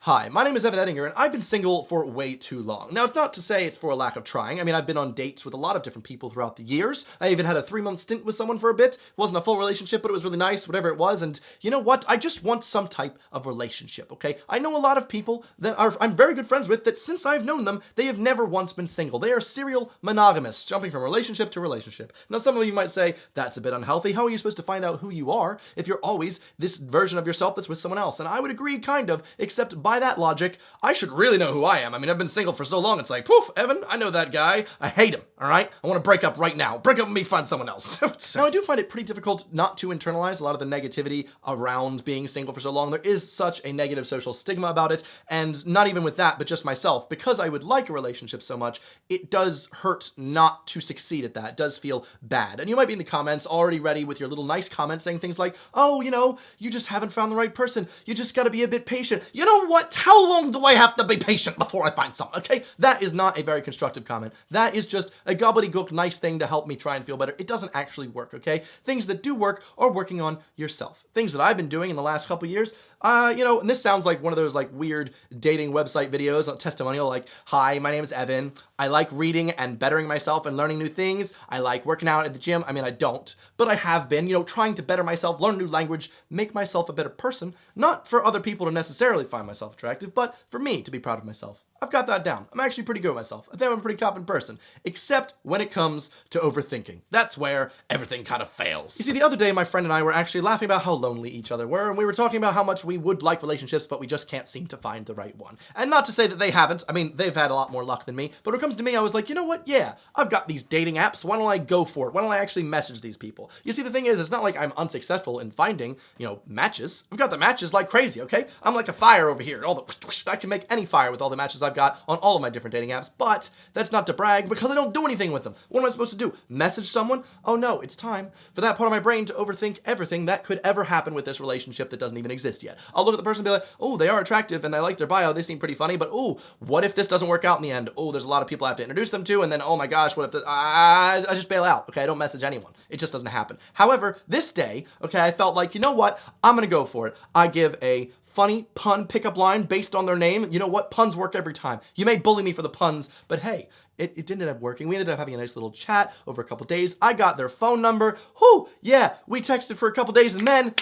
Hi, my name is Evan Edinger, and I've been single for way too long. Now, it's not to say it's for a lack of trying. I mean, I've been on dates with a lot of different people throughout the years. I even had a 3-month stint with someone for a bit. It wasn't a full relationship, but it was really nice, whatever it was. And you know what? I just want some type of relationship, okay? I know a lot of people that I'm very good friends with that since I've known them, they have never once been single. They are serial monogamists, jumping from relationship to relationship. Now, some of you might say, that's a bit unhealthy. How are you supposed to find out who you are if you're always this version of yourself that's with someone else? And I would agree, kind of, except by that logic, I should really know who I am. I mean, I've been single for so long, it's like, poof, Evan, I know that guy. I hate him, all right? I want to break up right now. Break up with me, find someone else. Now, I do find it pretty difficult not to internalize a lot of the negativity around being single for so long. There is such a negative social stigma about it, and not even with that, but just myself. Because I would like a relationship so much, it does hurt not to succeed at that. It does feel bad. And you might be in the comments already ready with your little nice comments saying things like, oh, you know, you just haven't found the right person. You just gotta be a bit patient. You know what? How long do I have to be patient before I find someone, okay? That is not a very constructive comment. That is just a gobbledygook nice thing to help me try and feel better. It doesn't actually work, okay? Things that do work are working on yourself. Things that I've been doing in the last couple years, and this sounds like one of those like weird dating website videos, a testimonial like, hi, my name is Evan. I like reading and bettering myself and learning new things. I like working out at the gym. I mean, I don't, but I have been, trying to better myself, learn a new language, make myself a better person, not for other people to necessarily find myself attractive, but for me to be proud of myself. I've got that down. I'm actually pretty good with myself. I think I'm a pretty confident person, except when it comes to overthinking. That's where everything kind of fails. You see, the other day, my friend and I were actually laughing about how lonely each other were, and we were talking about how much we would like relationships, but we just can't seem to find the right one. And not to say that they haven't. I mean, they've had a lot more luck than me, but when it comes to me, I was like, you know what? Yeah, I've got these dating apps. Why don't I go for it? Why don't I actually message these people? You see, the thing is, it's not like I'm unsuccessful in finding, matches. I've got the matches like crazy, okay? I'm like a fire over here. I can make any fire with all the matches I've got on all of my different dating apps, but that's not to brag because I don't do anything with them. What am I supposed to do? Message someone? Oh no, it's time for that part of my brain to overthink everything that could ever happen with this relationship that doesn't even exist yet. I'll look at the person and be like, oh, they are attractive and I like their bio, they seem pretty funny, but oh, what if this doesn't work out in the end? Oh, there's a lot of people I have to introduce them to, and then, oh my gosh, what if I just bail out, okay? I don't message anyone. It just doesn't happen. However, this day, okay, I felt like, you know what? I'm gonna go for it. I give a funny pun pickup line based on their name. You know what? Puns work every time. You may bully me for the puns, but hey, it didn't end up working. We ended up having a nice little chat over a couple days. I got their phone number. Whew, yeah, we texted for a couple days and then,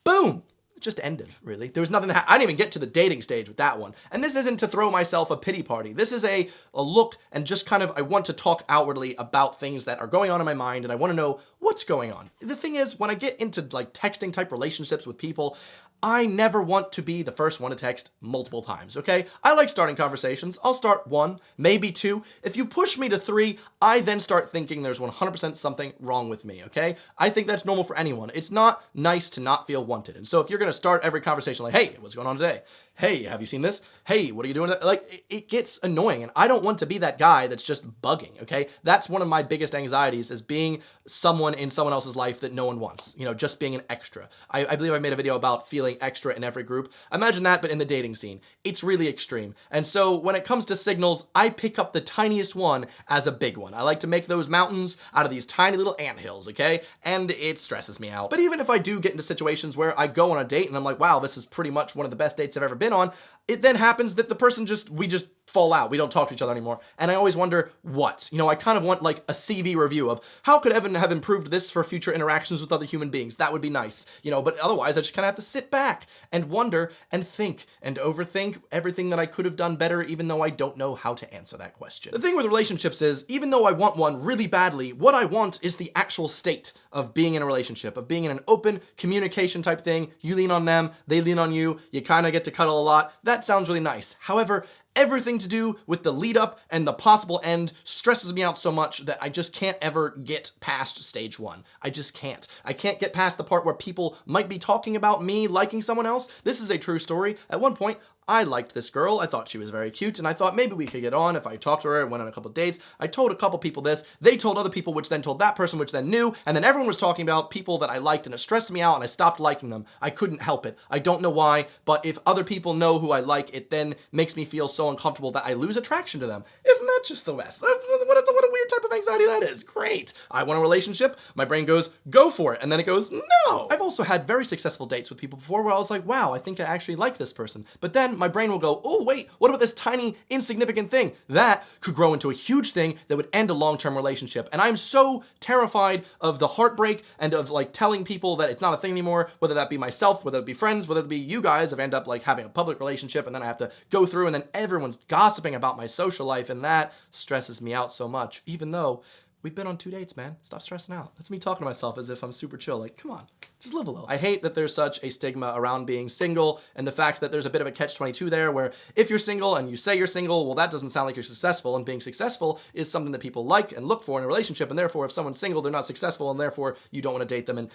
boom. It just ended, really. There was nothing I didn't even get to the dating stage with that one. And this isn't to throw myself a pity party. This is a look and just kind of, I want to talk outwardly about things that are going on in my mind and I want to know what's going on. The thing is, when I get into like texting type relationships with people, I never want to be the first one to text multiple times, okay? I like starting conversations. I'll start 1, maybe 2. If you push me to 3, I then start thinking there's 100% something wrong with me, okay? I think that's normal for anyone. It's not nice to not feel wanted. And so if you're gonna start every conversation like, hey, what's going on today? Hey, have you seen this? Hey, what are you doing? Like, it gets annoying, and I don't want to be that guy that's just bugging, okay? That's one of my biggest anxieties, is being someone in someone else's life that no one wants, just being an extra. I believe I made a video about feeling extra in every group. Imagine that, but in the dating scene. It's really extreme. And so when it comes to signals, I pick up the tiniest one as a big one. I like to make those mountains out of these tiny little anthills, okay? And it stresses me out. But even if I do get into situations where I go on a date and I'm like, wow, this is pretty much one of the best dates I've ever been on, it then happens that the person we just fall out. We don't talk to each other anymore. And I always wonder what. I kind of want like a CV review of how could Evan have improved this for future interactions with other human beings. That would be nice. But otherwise I just kind of have to sit back and wonder and think and overthink everything that I could have done better, even though I don't know how to answer that question. The thing with relationships is, even though I want one really badly, what I want is the actual state of being in a relationship, of being in an open communication type thing. You lean on them, they lean on you, you kind of get to cuddle a lot. That sounds really nice. However, everything to do with the lead up and the possible end stresses me out so much that I just can't ever get past stage 1. I just can't. I can't get past the part where people might be talking about me liking someone else. This is a true story. At one point, I liked this girl. I thought she was very cute, and I thought maybe we could get on if I talked to her and went on a couple dates. I told a couple people this. They told other people, which then told that person, which then knew, and then everyone was talking about people that I liked, and it stressed me out, and I stopped liking them. I couldn't help it. I don't know why, but if other people know who I like, it then makes me feel so so uncomfortable that I lose attraction to them. Isn't that just the best? What a weird type of anxiety that is. Great. I want a relationship. My brain goes, go for it. And then it goes, no. I've also had very successful dates with people before where I was like, wow, I think I actually like this person. But then my brain will go, oh, wait, what about this tiny, insignificant thing? That could grow into a huge thing that would end a long-term relationship. And I'm so terrified of the heartbreak and of like telling people that it's not a thing anymore, whether that be myself, whether it be friends, whether it be you guys, if I end up like having a public relationship and then I have to go through and then everyone's gossiping about my social life, and that stresses me out so much, even though we've been on 2 dates, man. Stop stressing out. That's me talking to myself as if I'm super chill. Like, come on, just live a little. I hate that there's such a stigma around being single, and the fact that there's a bit of a catch-22 there where if you're single and you say you're single, well, that doesn't sound like you're successful, and being successful is something that people like and look for in a relationship, and therefore if someone's single, they're not successful, and therefore you don't want to date them, and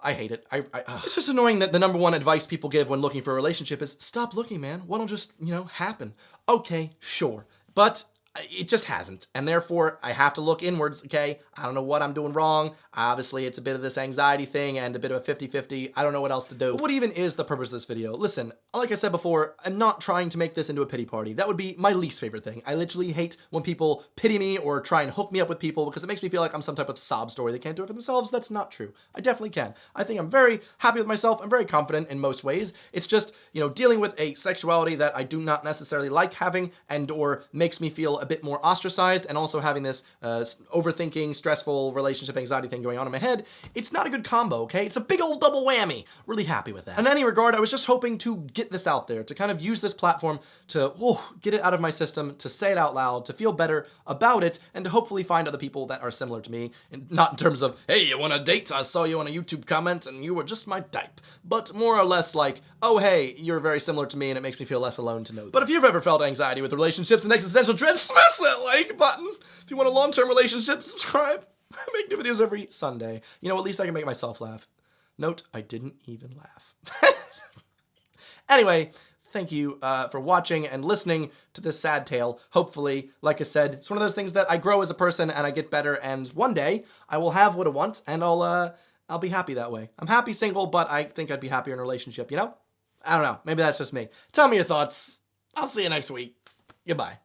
I hate it. It's just annoying that the number one advice people give when looking for a relationship is stop looking, man. Why don't just, happen? Okay, sure. But it just hasn't, and therefore I have to look inwards, okay? I don't know what I'm doing wrong. Obviously, it's a bit of this anxiety thing and a bit of a 50-50. I don't know what else to do. But what even is the purpose of this video? Listen, like I said before, I'm not trying to make this into a pity party. That would be my least favorite thing. I literally hate when people pity me or try and hook me up with people because it makes me feel like I'm some type of sob story. They can't do it for themselves. That's not true. I definitely can. I think I'm very happy with myself. I'm very confident in most ways. It's just, dealing with a sexuality that I do not necessarily like having and or makes me feel a bit more ostracized, and also having this overthinking, stressful relationship anxiety thing going on in my head. It's not a good combo, okay? It's a big old double whammy. Really happy with that. In any regard, I was just hoping to get this out there, to kind of use this platform to get it out of my system, to say it out loud, to feel better about it, and to hopefully find other people that are similar to me. And not in terms of, hey, you want a date? I saw you on a YouTube comment and you were just my type. But more or less like, oh, hey, you're very similar to me and it makes me feel less alone to know that. But if you've ever felt anxiety with relationships and existential dread, smash that like button. If you want a long-term relationship, subscribe. I make new videos every Sunday. At least I can make myself laugh. Note, I didn't even laugh. Anyway, thank you for watching and listening to this sad tale. Hopefully, like I said, it's one of those things that I grow as a person and I get better, and one day I will have what I want and I'll be happy that way. I'm happy single, but I think I'd be happier in a relationship, I don't know. Maybe that's just me. Tell me your thoughts. I'll see you next week. Goodbye.